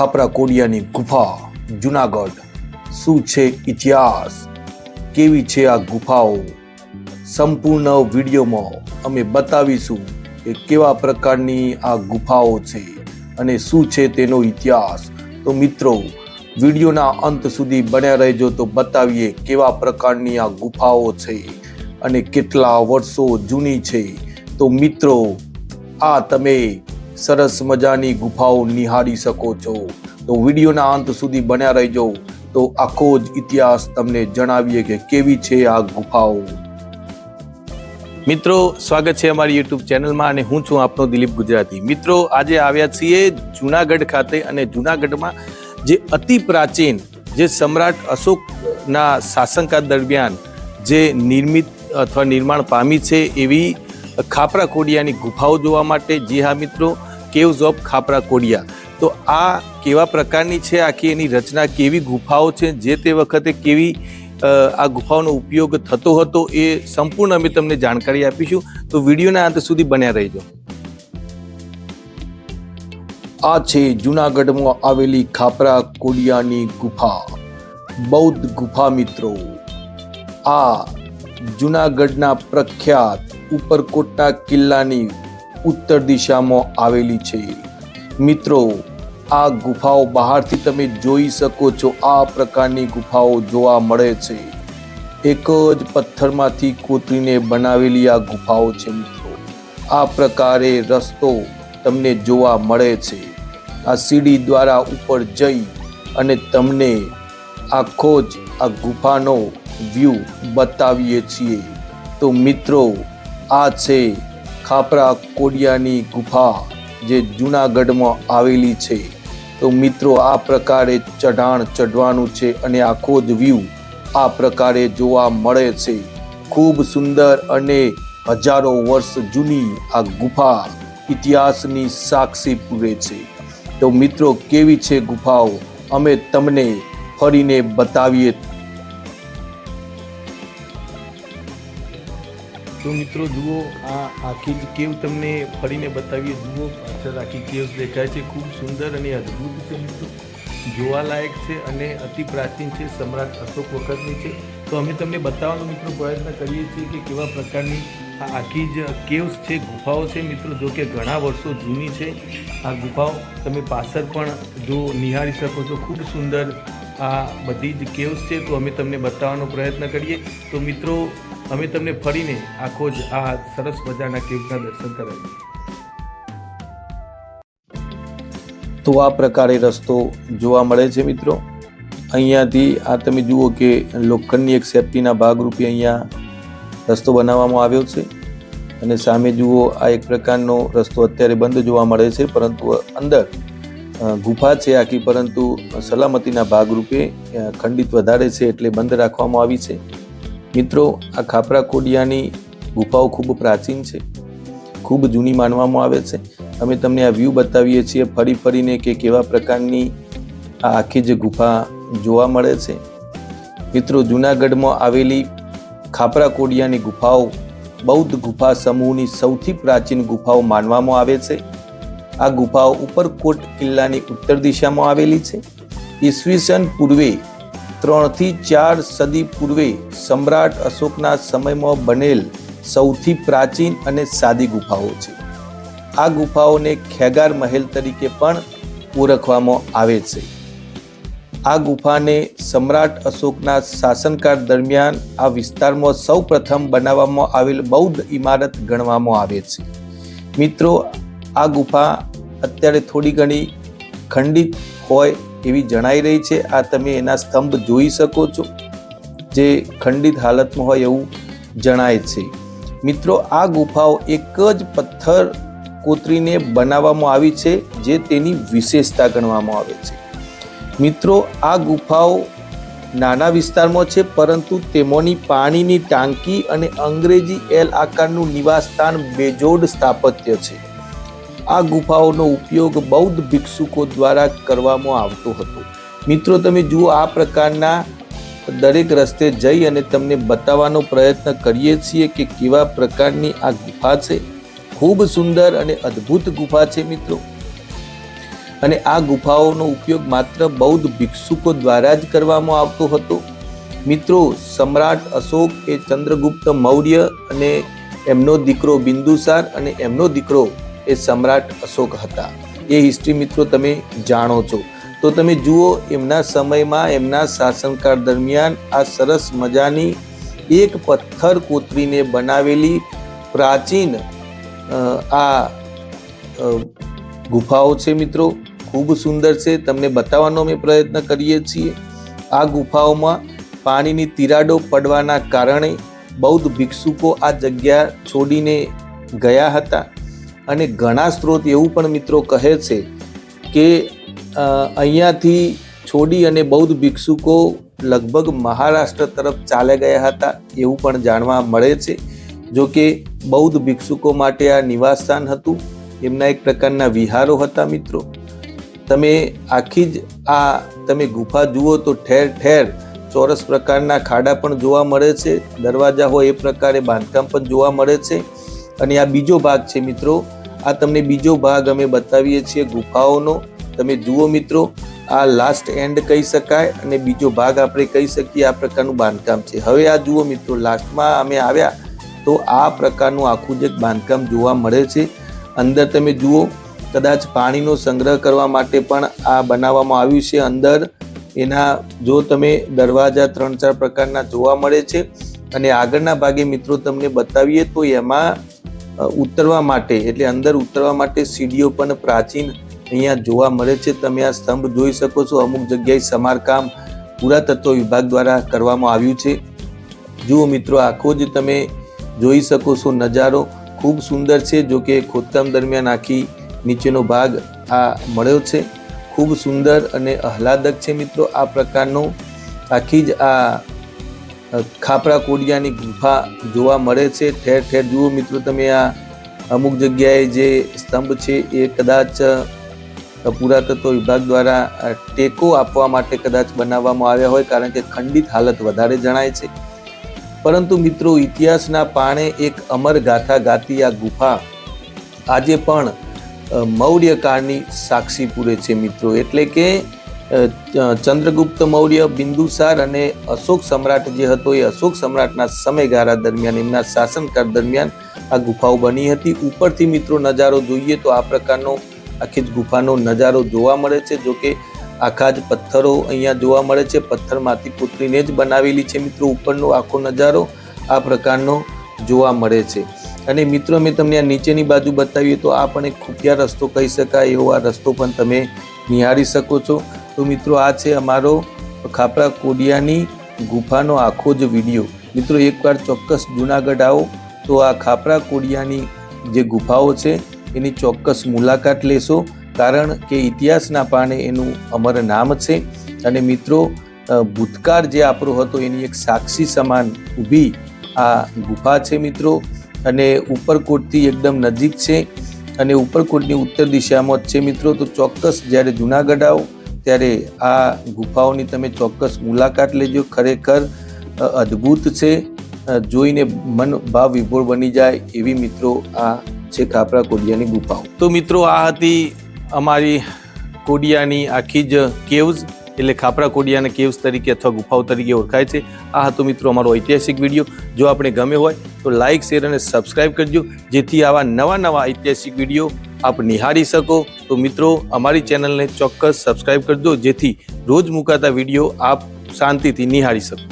ખાપરા કોડિયાની ગુફા જુનાગઢ શું છે ઇતિહાસ, કેવી છે આ ગુફાઓ, સંપૂર્ણ વિડીયોમાં અમે બતાવીશું કે કેવા પ્રકારની આ ગુફાઓ છે અને શું છે તેનો ઇતિહાસ। તો મિત્રો વિડીયોના અંત સુધી બન્યા રહેજો તો બતાવીએ કેવા પ્રકારની આ ગુફાઓ છે અને કેટલા વર્ષો જૂની છે। તો મિત્રો આ તમે સરસ મજાની ગુફાઓ નિહાળી શકો છો। તો વિડીયોના અંત સુધી બન્યા રહેજો તો આખો જ ઇતિહાસ તમને જણાવીએ કે કેવી છે આ ગુફાઓ। મિત્રો સ્વાગત છે અમારી યુટ્યુબ ચેનલમાં અને હું છું આપનો દિલીપ ગુજરાતી। મિત્રો આજે આવ્યા છીએ જુનાગઢ ખાતે અને જુનાગઢમાં જે અતિ પ્રાચીન જે સમ્રાટ અશોકના શાસનકાળ દરમિયાન જે નિર્મિત અથવા નિર્માણ પામી છે એવી ખાપરા કોડિયાની ગુફાઓ જોવા માટે। જી હા મિત્રો, કેવ્સ ઓફ ખાપરા કોડિયા। તો આ કેવા પ્રકારની છે, આખી એની રચના કેવી ગુફાઓ છે, જે તે વખતે કેવી આ ગુફાઓનો ઉપયોગ થતો હતો એ સંપૂર્ણ અમે તમને જાણકારી આપીશું। તો વિડીયોના અંત સુધી બન્યા રહેજો। આ છે જુનાગઢમાં આવેલી ખાપરા કોડિયાની ગુફા, બૌદ્ધ ગુફા મિત્રો। આ જુનાગઢના પ્રખ્યાત ઉપરકોટના કિલ્લાની ઉત્તર દિશામાં આવેલી છે મિત્રો। આ ગુફાઓ બહારથી તમે જોઈ શકો છો, આ પ્રકારની ગુફાઓ જોવા મળે છે। એક જ પથ્થરમાંથી કોતરીને બનાવેલી આ ગુફાઓ છે મિત્રો। આ પ્રકારે રસ્તો તમને જોવા મળે છે। આ સીડી દ્વારા ઉપર જઈ અને તમને આખો જ આ ગુફાનો વ્યૂ બતાવીએ છીએ। તો મિત્રો આ છે ખાપરા કોડિયાની ગુફા જે જુનાગઢમાં આવેલી છે। તો મિત્રો આ પ્રકારે ચઢાણ ચઢવાનું છે અને આખો જ વ્યૂ આ પ્રકારે જોવા મળે છે। ખૂબ સુંદર અને હજારો વર્ષ જૂની આ ગુફા ઇતિહાસની સાક્ષી પૂરે છે। તો મિત્રો કેવી છે ગુફાઓ અમે તમને ફરીને બતાવીએ। તો મિત્રો જુઓ, આ આખી જ કેવ તમને ફરીને બતાવીએ। જુઓ પાછળ આખી કેવ્સ દેખાય છે, ખૂબ સુંદર અને અદ્ભુત છે મિત્રો, જોવાલાયક છે અને અતિ પ્રાચીન છે, સમ્રાટ અશોક વખતની છે। તો અમે તમને બતાવવાનો મિત્રો પ્રયત્ન કરીએ છીએ કે કેવા પ્રકારની આ આખી જ કેવ્સ છે, ગુફાઓ છે મિત્રો। જો કે ઘણા વર્ષો જૂની છે આ ગુફાઓ, તમે પાછળ પણ જો નિહાળી શકો છો, ખૂબ સુંદર આ બધી જ કેવ્સ છે। તો અમે તમને બતાવવાનો પ્રયત્ન કરીએ। તો મિત્રો અમે તમને ફરીને આખો જ આ સરસ મજાના કેવ્સના દર્શન કરાવીએ। તો આ પ્રકારે રસ્તો જોવા મળે છે મિત્રો। અહીંયાથી આ તમે જુઓ કે લોખંડની એક સેફટીના ભાગરૂપે અહીંયા રસ્તો બનાવવામાં આવ્યો છે અને સામે જુઓ આ એક પ્રકારનો રસ્તો અત્યારે બંધ જોવા મળે છે, પરંતુ અંદર ગુફા છે આખી, પરંતુ સલામતીના ભાગરૂપે ખંડિત વધારે છે એટલે બંધ રાખવામાં આવી છે મિત્રો। આ ખાપરા કોડિયાની ગુફાઓ ખૂબ પ્રાચીન છે, ખૂબ જૂની માનવામાં આવે છે। અમે તમને આ વ્યૂ બતાવીએ છીએ ફરી ફરીને કે કેવા પ્રકારની આ આખી જ ગુફા જોવા મળે છે મિત્રો। જૂનાગઢમાં આવેલી ખાપરા કોડિયાની ગુફાઓ બૌદ્ધ ગુફા સમૂહની સૌથી પ્રાચીન ગુફાઓ માનવામાં આવે છે। આ ગુફાઓ ઉપરકોટ કિલ્લાની ઉત્તર દિશામાં આવેલી છે। ઈસવીસન પૂર્વે 3 થી 4 સદી પૂર્વે સમ્રાટ અશોકના સમયમાં બનેલ સૌથી પ્રાચીન અને સાદી ગુફાઓ છે। આ ગુફાઓને ખેગાર મહેલ તરીકે પણ ઓળખવામાં આવે છે। આ ગુફાને સમ્રાટ અશોકના શાસનકાળ દરમિયાન આ વિસ્તારમાં સૌ પ્રથમ બનાવવામાં આવેલ બૌદ્ધ ઇમારત ગણવામાં આવે છે મિત્રો। આ ગુફા અત્યારે થોડી ઘણી ખંડિત હોય એવી જણાઈ રહી છે। આ તમે એના સ્તંભ જોઈ શકો છો, જે ખંડિત હાલતમાં હોય એવું જણાય છે મિત્રો। આ ગુફાઓ એક જ પથ્થર કોતરીને બનાવવામાં આવી છે, જે તેની વિશેષતા ગણવામાં આવે છે મિત્રો। આ ગુફાઓ નાના વિસ્તારમાં છે, પરંતુ તેમાંની પાણીની ટાંકી અને અંગ્રેજી એલ આકારનું નિવાસ સ્થાન બેજોડ સ્થાપત્ય છે। આ ગુફાઓનો ઉપયોગ બૌદ્ધ ભિક્ષુકો દ્વારા કરવામાં આવતો હતો મિત્રો। તમે જુઓ આ પ્રકારના દરેક રસ્તે જઈ અને તમને બતાવવાનો પ્રયત્ન કરીએ છીએ કે કેવા પ્રકારની આ ગુફા છે। ખૂબ સુંદર અને અદ્ભુત ગુફા છે મિત્રો। અને આ ગુફાઓનો ઉપયોગ માત્ર બૌદ્ધ ભિક્ષુકો દ્વારા જ કરવામાં આવતો હતો. મિત્રો, સમ્રાટ અશોક એ ચંદ્રગુપ્ત મૌર્ય અને એમનો દીકરો બિંદુસાર અને એમનો દીકરો એ સમ્રાટ અશોક હતા. એ હિસ્ટ્રી મિત્રો તમે જાણો છો. તો તમે જુઓ, એમના સમયમાં એમના શાસનકાળ દરમિયાન આ સરસ મજાની એક પથ્થર કોતરીને બનાવેલી પ્રાચીન આ ગુફાઓ છે મિત્રો. ખૂબ સુંદર છે. તમને બતાવવાનો અમે પ્રયત્ન કરીએ છીએ. આ ગુફાઓમાં પાણીની તિરાડો પડવાના કારણે બૌદ્ધ ભિક્ષુકો આ જગ્યા છોડીને ગયા હતા. અને ઘણા સ્ત્રોત એવું પણ મિત્રો કહે છે કે અહીંયાથી છોડી અને બૌદ્ધ ભિક્ષુકો લગભગ મહારાષ્ટ્ર તરફ ચાલ્યા ગયા હતા એવું પણ જાણવા મળે છે. જો કે બૌદ્ધ ભિક્ષુકો માટે આ નિવાસસ્થાન હતું. એમના એક પ્રકારના વિહારો હતા મિત્રો. તમે આખી જ આ તમે ગુફા જુઓ તો ઠેર ઠેર ચોરસ પ્રકારના ખાડા પણ જોવા મળે છે. દરવાજા હોય એ પ્રકારે બાંધકામ પણ જોવા મળે છે. અને આ બીજો ભાગ છે મિત્રો. આ તમને બીજો ભાગ અમે બતાવીએ છીએ ગુફાઓનો. તમે જુઓ મિત્રો, આ લાસ્ટ એન્ડ કહી શકાય અને બીજો ભાગ આપણે કહી શકીએ. આ પ્રકારનું બાંધકામ છે. હવે આ જુઓ મિત્રો, લાસ્ટમાં અમે આવ્યા તો આ પ્રકારનું આખું જ એક બાંધકામ જોવા મળે છે. અંદર તમે જુઓ, કદાચ પાણીનો સંગ્રહ કરવા માટે પણ આ બનાવવામાં આવ્યું છે. અંદર એના જો તમે દરવાજા 3-4 પ્રકારના જોવા મળે છે. અને આગળના ભાગે મિત્રો તમને બતાવીએ તો એમાં ઉતરવા માટે એટલે અંદર ઉતરવા માટે સીડીઓ પણ પ્રાચીન અહીંયા જોવા મળે છે. તમે આ સ્તંભ જોઈ શકો છો. અમુક જગ્યાએ સમારકામ પુરાતત્વ વિભાગ દ્વારા કરવામાં આવ્યું છે. જુઓ મિત્રો, આખો જ તમે જોઈ શકો છો નજારો. ખૂબ સુંદર છે. જો કે ખોદકામ દરમિયાન આખી નીચેનો ભાગ આ મળ્યો છે. ખૂબ સુંદર અને આહલાદક છે મિત્રો. આ પ્રકારનો આખી જ આ ખાપરા કોડિયાની ગુફા જોવા મળે છે. ઠેર ઠેર જુઓ મિત્રો તમે, આ અમુક જગ્યાએ જે સ્તંભ છે એ કદાચ પુરાતત્વ વિભાગ દ્વારા ટેકો આપવા માટે કદાચ બનાવવામાં આવ્યા હોય, કારણ કે ખંડિત હાલત વધારે જણાય છે. પરંતુ મિત્રો, ઇતિહાસના પાણે એક અમર ગાથા ગાતી આ ગુફા આજે પણ મૌર્ય કાળની સાક્ષી પૂરે છે મિત્રો. એટલે કે ચંદ્રગુપ્ત મૌર્ય, બિંદુસાર અને અશોક સમ્રાટ જે હતો એ અશોક સમ્રાટના સમયગાળા દરમિયાન, એમના શાસનકાળ દરમિયાન આ ગુફાઓ બની હતી. ઉપરથી મિત્રો નજારો જોઈએ તો આ પ્રકારનો આખી જ ગુફાનો નજારો જોવા મળે છે. જો કે આખા જ પથ્થરો અહીંયા જોવા મળે છે. પથ્થરમાંથી કોતરીને જ બનાવેલી છે મિત્રો. ઉપરનો આખો નજારો આ પ્રકારનો જોવા મળે છે. અને મિત્રો, અમે તમને આ નીચેની બાજુ બતાવીએ તો આ પણ એક ખુફિયા રસ્તો કહી શકાય એવો આ રસ્તો પણ તમે નિહાળી શકો છો. તો મિત્રો, આ છે અમારો ખાપરા કોડિયાની ગુફાનો આખો જ વિડીયો. મિત્રો, એકવાર ચોક્કસ જુનાગઢ આવો તો આ ખાપરા કોડિયાની જે ગુફાઓ છે એની ચોક્કસ મુલાકાત લેશો, કારણ કે ઇતિહાસના પાને એનું અમર નામ છે. અને મિત્રો, ભૂતકાળ જે આપણો હતો એની એક સાક્ષી સમાન ઊભી આ ગુફા છે મિત્રો. અને ઉપરકોટથી એકદમ નજીક છે અને ઉપરકોટની ઉત્તર દિશામાં જ છે મિત્રો. તો ચોક્કસ જ્યારે જુનાગઢ આવો ત્યારે આ ગુફાઓની તમે ચોક્કસ મુલાકાત લેજો. ખરેખર અદ્ભુત છે. જોઈને મન ભાવ વિભોર બની જાય એવી મિત્રો આ છે ખાપરા કોડિયાની ગુફાઓ. તો મિત્રો, આ હતી અમારી કોડિયાની આખી જ કેવ્સ, એટલે ખાપરા કોડિયાના કેવ્સ તરીકે અથવા ગુફાઓ તરીકે ઓળખાય છે. આ હતો મિત્રો અમારો ઐતિહાસિક વિડીયો. જો આપણે ગમે હોય તો લાઇક, શેર અને સબસ્ક્રાઈબ કરજો, જેથી આવા નવા ઐતિહાસિક વિડીયો આપ નિહાળી શકો. તો મિત્રો, અમારી ચેનલને ચોક્કસ સબસ્ક્રાઈબ કરજો, જેથી રોજ મુકાતા વિડીયો આપ શાંતિથી નિહાળી શકો.